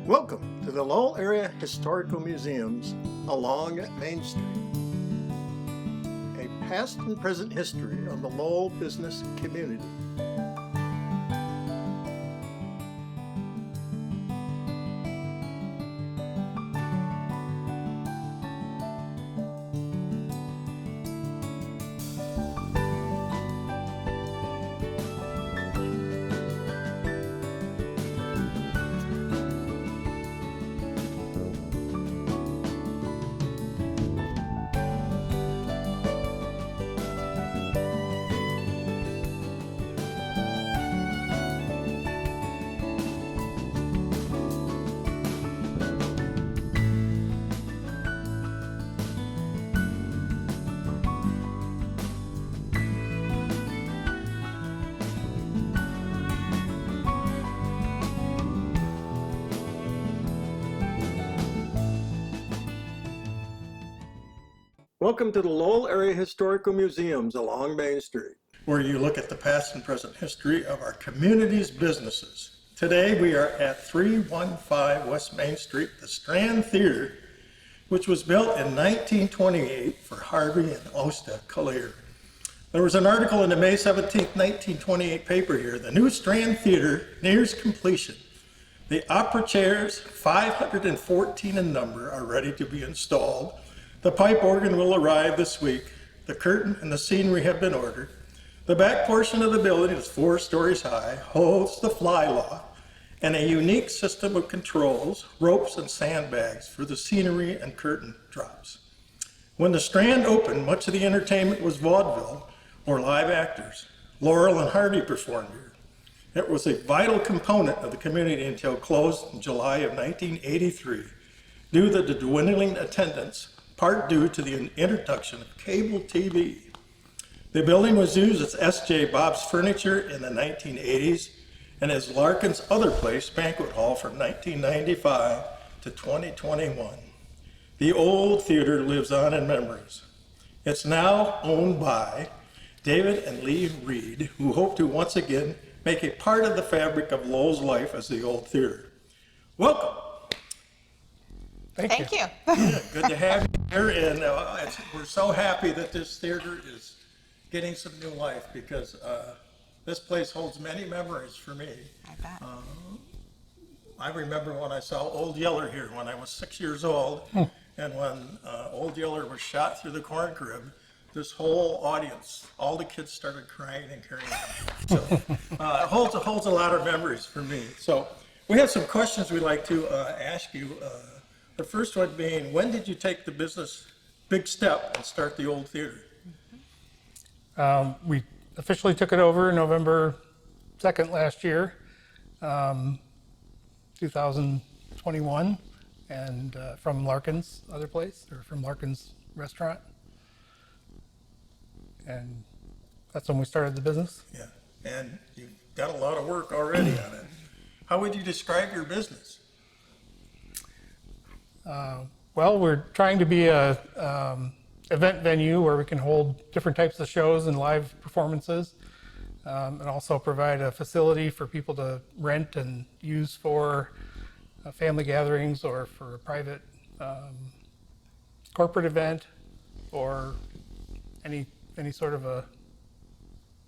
Welcome to the Lowell Area Historical Museums along Main Street. A past and present history of the Lowell business community. Welcome to the Lowell Area Historical Museums along Main Street, where you look at the past and present history of our community's businesses. Today we are at 315 West Main Street, the Strand Theater, which was built in 1928 for Harvey and Osta Collier. There was an article in the May 17, 1928 paper here. The new Strand Theater nears completion. The opera chairs, 514 in number, are ready to be installed. The pipe organ will arrive this week. The curtain and the scenery have been ordered. The back portion of the building is 4 stories high, holds the fly loft, and a unique system of controls, ropes and sandbags for the scenery and curtain drops. When the Strand opened, much of the entertainment was vaudeville or live actors. Laurel and Hardy performed here. It was a vital component of the community until closed in July of 1983 due to the dwindling attendance, part due to the introduction of cable TV. The building was used as S.J. Bob's Furniture in the 1980s and as Larkin's Other Place banquet hall from 1995 to 2021. The old theater lives on in memories. It's now owned by David and Lee Reed, who hope to once again make a part of the fabric of Lowell's life as the old theater. Welcome. Thank you. Good to have you here, and we're so happy that this theater is getting some new life because this place holds many memories for me. I bet. I remember when I saw Old Yeller here when I was 6 years old, and when Old Yeller was shot through the corn crib, this whole audience, all the kids started crying and carrying on. So it holds a lot of memories for me. So we have some questions we'd like to ask you. The first one being, when did you take the business big step and start the old theater? We officially took it over November 2nd last year, 2021, and from Larkin's Other Place, or from Larkin's Restaurant. And that's when we started the business. Yeah, and you've got a lot of work already on it. How would you describe your business? Well, we're trying to be a event venue where we can hold different types of shows and live performances, and also provide a facility for people to rent and use for family gatherings or for a private corporate event or any sort of a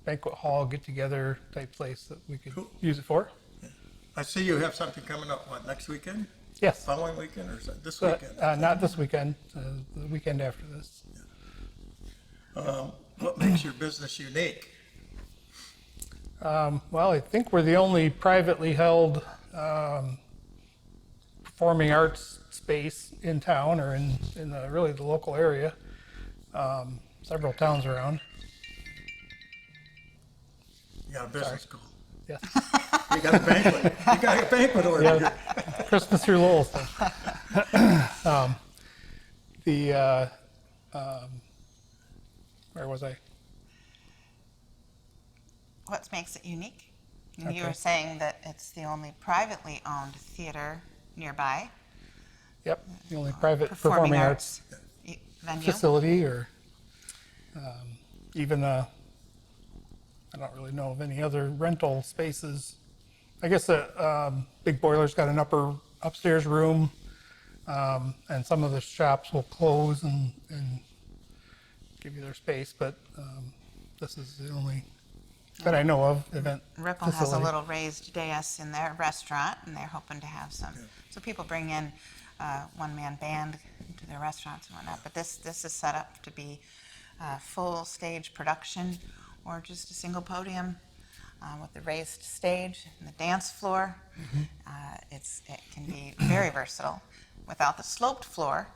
banquet hall get-together type place that we could use it for. Yeah. I see you have something coming up, what, next weekend? Yes. Following weekend or this weekend? Not this weekend, the weekend after this. Yeah. What makes your business unique? Well, I think we're the only privately held performing arts space in town or in really the local area. Several towns around. You got a business call. Yes. You got a banquet. You got a banquet order. Yeah, Christmas through Lowell stuff. Where was I? What makes it unique? You were saying that it's the only privately owned theater nearby. Yep, the only private performing arts venue. facility, or even I don't really know of any other rental spaces. I guess Big Boiler's got an upper upstairs room, and some of the shops will close and give you their space, but this is the only that I know of event Ripple facility. has a little raised dais in their restaurant, and they're hoping to have some. So people bring in one-man band to their restaurants and whatnot. But this is set up to be full stage production, or just a single podium with the raised stage and the dance floor. It can be very versatile without the sloped floor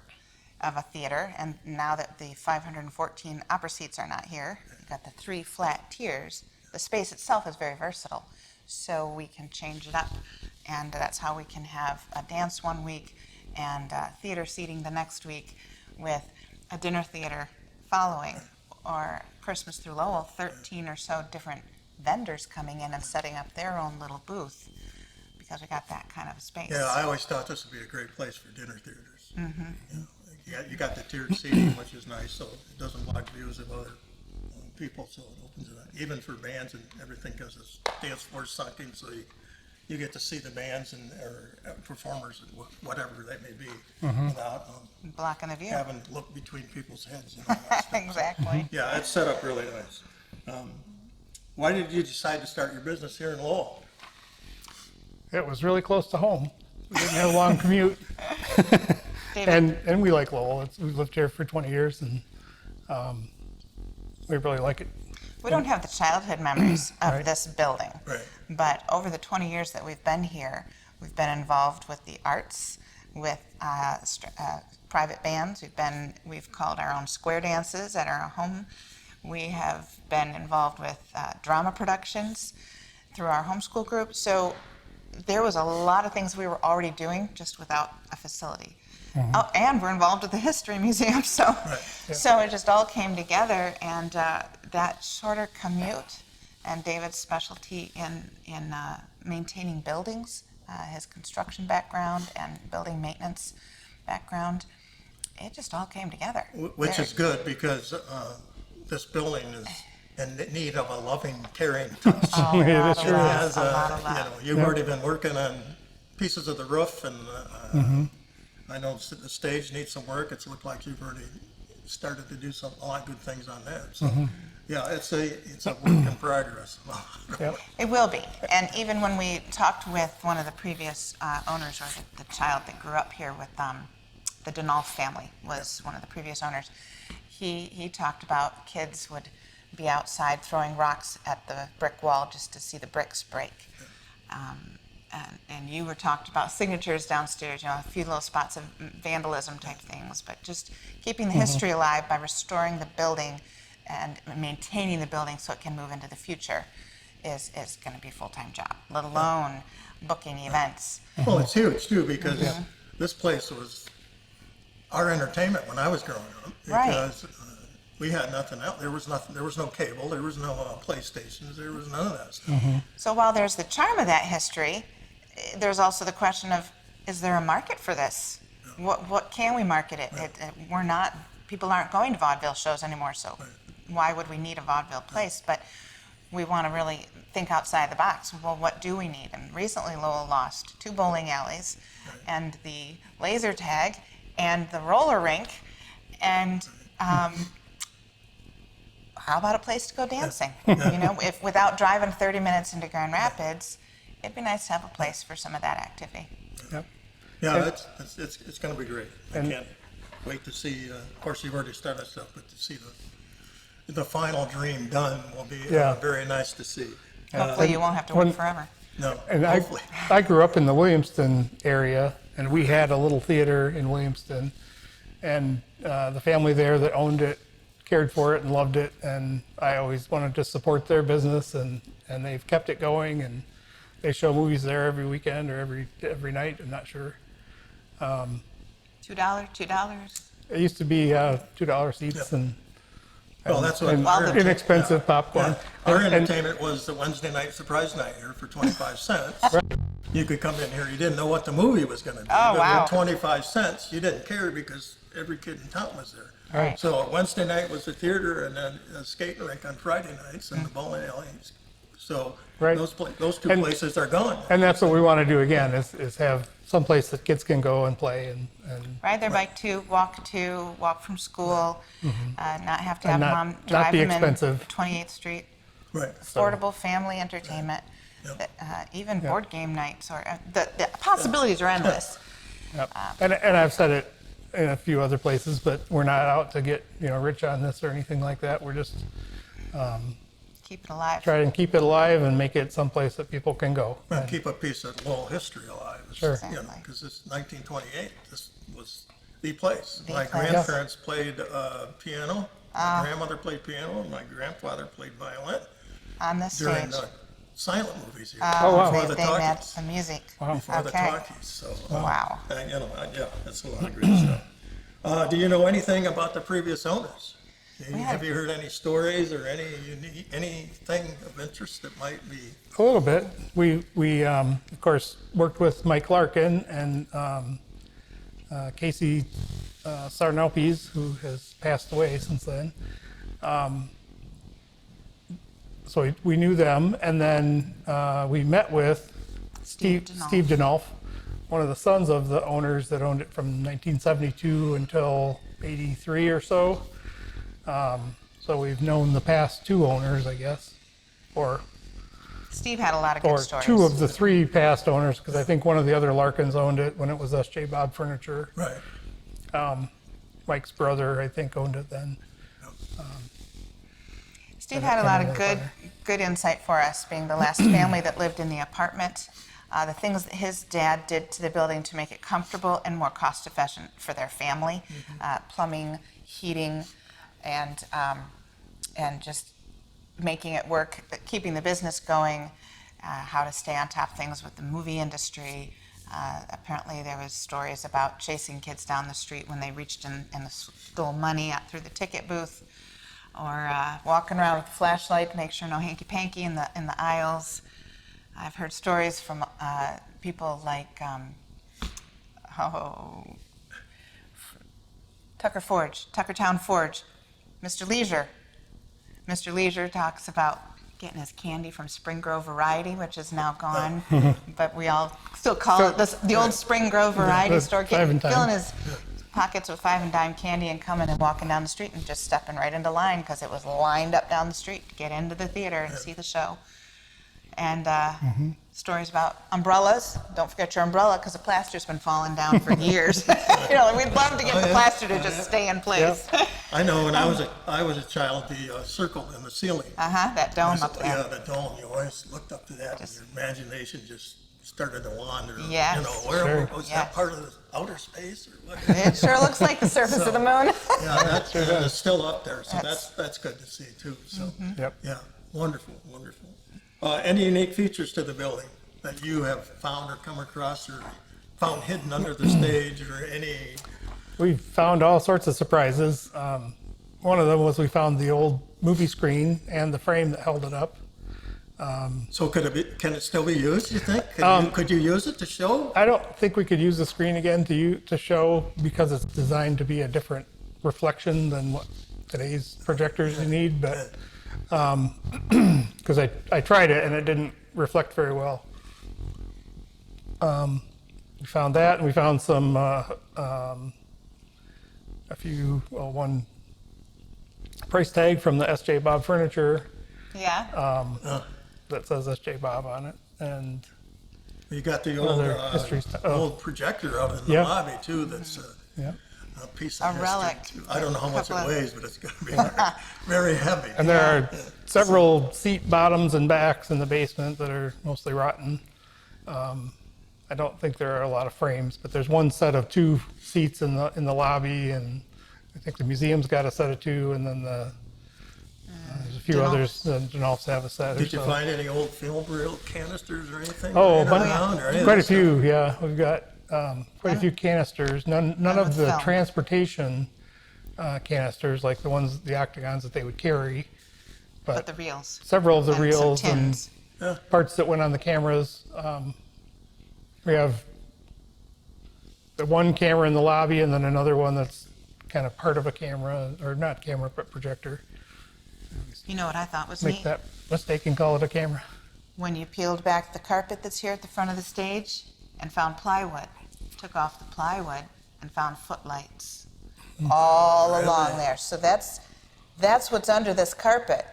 of a theater. And now that the 514 opera seats are not here, you've got the 3 flat tiers. The space itself is very versatile, so we can change it up, and that's how we can have a dance one week and theater seating the next week, with a dinner theater following, or Christmas through Lowell, 13 or so different vendors coming in and setting up their own little booth, because we got that kind of space. Yeah, I always thought this would be a great place for dinner theaters. You got the tiered seating, which is nice, so it doesn't block views of other people, so it opens it up, even for bands and everything, because this dance floor is sunken, so you get to see the bands and or performers and whatever they may be, without Blocking the view. having to look between people's heads and all that stuff. Exactly. Yeah, it's set up really nice. Why did you decide to start your business here in Lowell? It was really close to home. We didn't have a long commute, David, and we like Lowell. We've lived here for 20 years, and we really like it. we don't have the childhood memories of Right. this building. Right. But over the 20 years that we've been here, we've been involved with the arts, with private bands. We've called our own square dances at our home. We have been involved with drama productions through our homeschool group. So there was a lot of things we were already doing, just without a facility. Oh, and we're involved with the History Museum, so so it just all came together, and that shorter commute, and David's specialty in maintaining buildings, his construction background and building maintenance background, it just all came together. Which is good, because this building is in need of a loving, caring touch. Oh, Yeah, a lot that's of true. love, As, a lot of you love. know, you've already been working on pieces of the roof, and I know the stage needs some work. It's looked like you've already started to do a lot of good things on that. So, yeah, it's a work in progress. Yep. It will be. And even when we talked with one of the previous owners, or the child that grew up here with the Denolf family was one of the previous owners, he talked about kids would be outside throwing rocks at the brick wall just to see the bricks break. And you were talked about signatures downstairs, a few little spots of vandalism type things, but just keeping the history alive by restoring the building and maintaining the building so it can move into the future is going to be a full-time job, let alone booking events. Well, it's huge too, because this place was our entertainment when I was growing up. Right. Because we had nothing else. There was nothing. There was no cable. There was no PlayStations. There was none of that stuff. So while there's the charm of that history, there's also the question of, is there a market for this? What can we market it? We're not, people aren't going to vaudeville shows anymore, so why would we need a vaudeville place? But we want to really think outside the box. Well, what do we need? And recently Lowell lost 2 bowling alleys and the laser tag and the roller rink, and how about a place to go dancing? If without driving 30 minutes into Grand Rapids, it'd be nice to have a place for some of that activity. Yep. Yeah, it's going to be great. I can't wait to see. Of course, you've already started stuff, but to see the final dream done will be very nice to see. Hopefully you won't have to wait forever. No, And hopefully. I grew up in the Williamston area, and we had a little theater in Williamston, and the family there that owned it cared for it and loved it, and I always wanted to support their business, and they've kept it going, and they show movies there every weekend or every night. I'm not sure. $2. It used to be $2 seats and Well, that's what and our inexpensive popcorn. Our And- entertainment was the Wednesday night surprise night here for 25 cents. You could come in here, you didn't know what the movie was going to be. Oh, but wow. with 25 cents, you didn't care because every kid in town was there. Right. So Wednesday night was the theater, and then a skating rink on Friday nights, and the bowling alley So Right. those two And- places are gone. And that's what we want to do again, is have some place that kids can go and play and Ride their bike to, walk from school, not have to have And not- mom not drive be them in expensive. 28th Street. Right. Affordable family entertainment, Yep. even board game nights, or the possibilities are endless. Yep. And I've said it in a few other places, but we're not out to get, rich on this or anything like that. We're just Keep it alive. trying to keep it alive and make it someplace that people can go. And keep a piece of Lowell history alive. Sure. Exactly. Because this 1928, this was the place. The My place. grandparents played piano. My grandmother played piano, and my grandfather played violin On this during stage. the silent movies here. Oh, wow. Before They, the they met talkies. the music. Before the Okay. talkies. So, Wow. yeah, that's a lot of great stuff. Do you know anything about the previous owners? Have you heard any stories or anything of interest that might be? A little bit. We of course, worked with Mike Larkin and Casey Sarnopes, who has passed away since then. So we knew them, and then we met with Steve Denolf, one of the sons of the owners that owned it from 1972 until 83 or so. So we've known the past two owners, I guess, or Steve had a lot of good stories. two of the three past owners, because I think one of the other Larkins owned it when it was S.J. Bob Furniture. Right. Mike's brother, I think, owned it then. Steve had a lot of good insight for us, being the last family that lived in the apartment. The things that his dad did to the building to make it comfortable and more cost efficient for their family, plumbing, heating, and just making it work, keeping the business going, how to stay on top of things with the movie industry. Apparently there was stories about chasing kids down the street when they reached in and stole money out through the ticket booth, or walking around with a flashlight to make sure no hanky-panky in the aisles. I've heard stories from people like Tuckertown Forge, Mr. Leisure. Mr. Leisure talks about getting his candy from Spring Grove Variety, which is now gone, but we all still call it the old Spring Grove Variety the store. five and dime. Filling his pockets with 5 and dime candy and coming and walking down the street and just stepping right into line because it was lined up down the street to get into the theater and see the show. And stories about umbrellas. Don't forget your umbrella because the plaster's been falling down for years. We'd love to get the plaster to just stay in place. I know when I was a child, the circle in the ceiling. That dome up there. Yeah, the dome. You always looked up to that, and your imagination just started to wander. Yes. Where was Yes. that part of the outer space or what? It sure looks like the surface of the moon. Yeah, that's still up there, so that's good to see too. So, Yep. yeah, wonderful. Any unique features to the building that you have found or come across or found hidden under the stage or any? We found all sorts of surprises. One of them was we found the old movie screen and the frame that held it up. So can it still be used, you think? Could you use it to show? I don't think we could use the screen again to show, because it's designed to be a different reflection than what today's projectors need, but because I tried it and it didn't reflect very well. We found that, and we found some one price tag from the S.J. Bob Furniture Yeah. that says S.J. Bob on it, and You got the Other history stuff. Oh. old projector out in the Yeah. lobby too. That's yeah. a piece of A history, relic. too. I don't know how much it Couple of- weighs, but it's going to be very heavy. And there are several seat bottoms and backs in the basement that are mostly rotten. I don't think there are a lot of frames, but there's one set of 2 seats in the lobby, and I think the museum's got a set of 2, and then there's a few Denolfs. others. The Denolfs have a set. or Did you so. find any old film reel canisters or anything? Oh, laying around or any of quite a that stuff? few. Yeah, we've got quite a few canisters. None None of with the film. transportation canisters, like the octagons that they would carry, But the reels. several of the And some reels and tins. parts that went on the cameras. We have the one camera in the lobby, and then another one that's kind of part of a camera, or not camera, but projector. You know what I thought was Make neat? that mistake and call it a camera. when you peeled back the carpet that's here at the front of the stage and found plywood, took off the plywood and found footlights all along there. So that's what's under this carpet.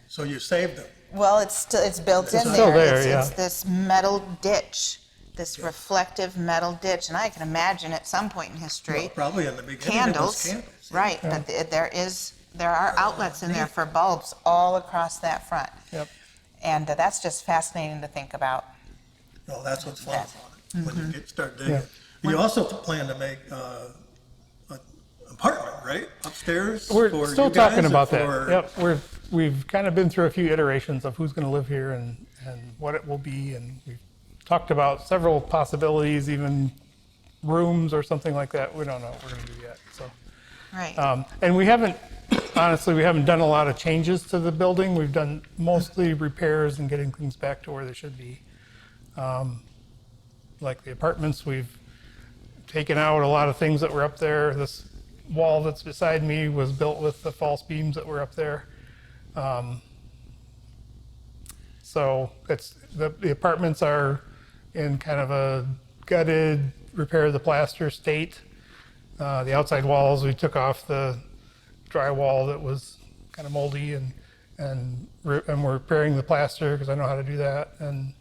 So you saved them. Well, it's built in still there, It's yeah. this metal ditch, this reflective metal ditch, and I can imagine at some point in history, Well, probably in the beginning candles, it was candles. Yeah. right? But there are outlets in there for bulbs all across that front, Yep. and that's just fascinating to think about. No, that's what's fun about it, when you start digging. Yeah. You also plan to make an apartment, right? Upstairs? We're for still you guys talking or about for- that. Yep, we've kind of been through a few iterations of who's going to live here and what it will be, and we've talked about several possibilities, even rooms or something like that. We don't know what we're going to do yet. So, Right. and we haven't done a lot of changes to the building. We've done mostly repairs and getting things back to where they should be. Like the apartments, we've taken out a lot of things that were up there. This wall that's beside me was built with the false beams that were up there. So it's the apartments are in kind of a gutted, repair the plaster state. The outside walls, we took off the drywall that was kind of moldy and we're repairing the plaster because I know how to do that. And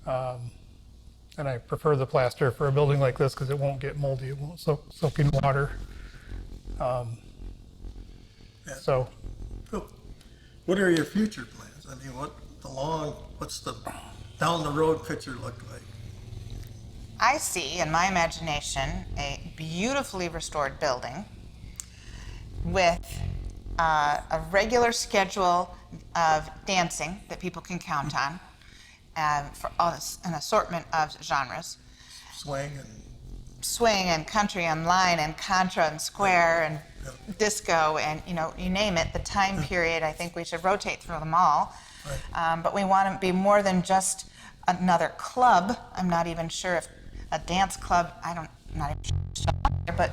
I prefer the plaster for a building like this because it won't get moldy. It won't soak in water. So Cool. What are your future plans? I mean, what's the down the road picture look like? I see in my imagination a beautifully restored building with a regular schedule of dancing that people can count on, for an assortment of genres. Swing and Country and line and contra and square and disco and you name it. The time period, I think we should rotate through them all. Right. But we want to be more than just another club. I'm not even sure if a dance club, I'm not even sure, but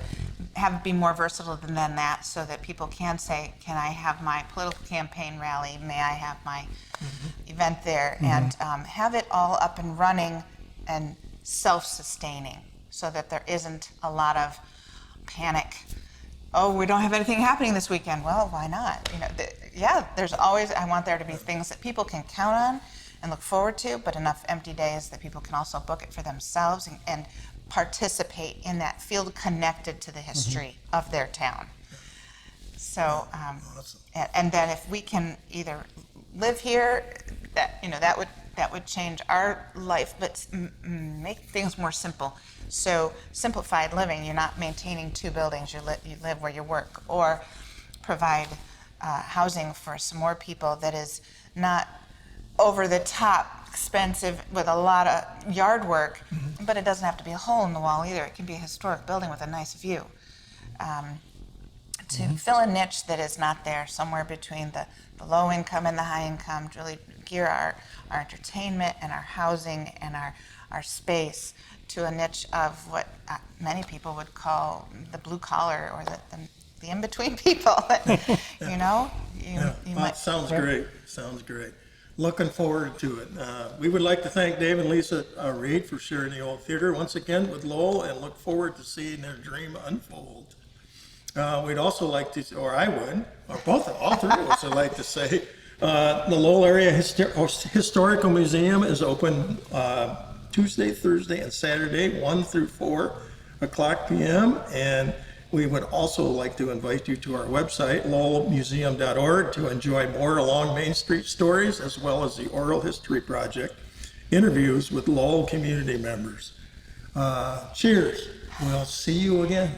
be more versatile than that, so that people can say, can I have my political campaign rally? May I have my event there? And have it all up and running and self-sustaining, so that there isn't a lot of panic. Oh, we don't have anything happening this weekend. Well, why not? There's always, I want there to be things that people can count on and look forward to, but enough empty days that people can also book it for themselves and participate in that, feel connected to the history of their town. So, Awesome. and then if we can either live here, that would change our life, but make things more simple. So simplified living, you're not maintaining two buildings, you live where you work, or provide housing for some more people that is not over the top expensive with a lot of yard work, but it doesn't have to be a hole in the wall either. It can be a historic building with a nice view. To fill a niche that is not there, somewhere between the low income and the high income, to really gear our entertainment and our housing and our space to a niche of what many people would call the blue collar, or the in-between people. Sounds great. Sounds great. Looking forward to it. We would like to thank Dave and Lisa Reed for sharing the old theater once again with Lowell, and look forward to seeing their dream unfold. We'd also like to, or I would, or all three of us would like to say, the Lowell Area Historical Museum is open Tuesday, Thursday, and Saturday, 1 through 4 o'clock p.m. And we would also like to invite you to our website, lowellmuseum.org, to enjoy more along Main Street stories, as well as the Oral History Project, interviews with Lowell community members. Cheers. We'll see you again.